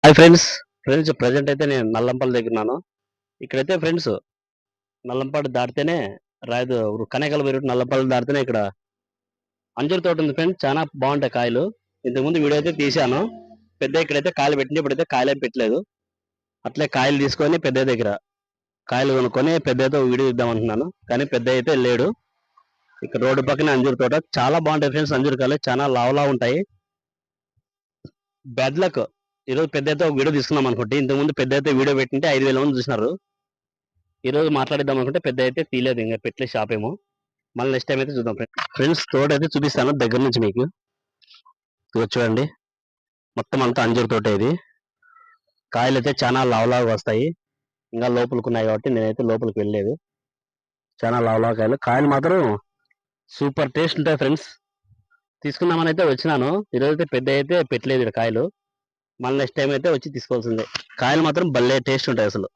Hi friends. Present అయితే నేను నల్లంపల్లి దగ్గర ఉన్నాను. ఇక్కడైతే ఫ్రెండ్స్ నల్లంపాడు దాటితేనే రాయదు కనేకల్ రూట్ నల్లంపల్లి దాటితేనే ఇక్కడ అంజూరు తోట ఉంది ఫ్రెండ్స్. చాలా బాగుంటాయి కాయలు. ఇంతకుముందు వీడియో అయితే తీశాను. పెద్ద ఇక్కడైతే కాయలు పెట్టింది, ఇప్పుడైతే కాయలు ఏం పెట్టలేదు. అట్లే కాయలు తీసుకొని పెద్ద దగ్గర కాయలు కొనుక్కొని పెద్దతో వీడియో ఇద్దాం అనుకున్నాను, కానీ పెద్ద అయితే లేడు. ఇక్కడ రోడ్డు పక్కన అంజూరు తోట చాలా బాగుంటాయి ఫ్రెండ్స్. అంజూరు కాయలు చాలా లావులా ఉంటాయి. బ్యాడ్ లక్ ఈరోజు పెద్ద అయితే ఒక వీడియో తీసుకున్నాం అనుకుంటే, ఇంతకుముందు పెద్ద అయితే వీడియో పెట్టింటే 5,000 మంది చూసినారు. ఈ రోజు మాట్లాడిద్దాం అనుకుంటే పెద్ద అయితే తీయలేదు, ఇంకా పెట్టలే షాప్ ఏమో. మళ్ళీ నెక్స్ట్ టైం అయితే చూద్దాం ఫ్రెండ్స్. తోట అయితే చూపిస్తాను దగ్గర నుంచి మీకు. చూడండి, మొత్తం అంతా అంజూరు తోట ఇది. కాయలు అయితే చాలా లావులాగా వస్తాయి. ఇంకా లోపలికి ఉన్నాయి కాబట్టి నేనైతే లోపలికి వెళ్ళలేదు. చాలా లావులాగా కాయలు. కాయలు మాత్రం సూపర్ టేస్ట్ ఉంటాయి ఫ్రెండ్స్. తీసుకుందామని అయితే వచ్చినాను. ఈరోజు అయితే పెద్ద అయితే పెట్టలేదు ఇక్కడ కాయలు. మళ్ళీ నెక్స్ట్ టైం అయితే వచ్చి తీసుకోవాల్సిందే. కాయలు మాత్రం భలే టేస్ట్ ఉంటాయి అసలు.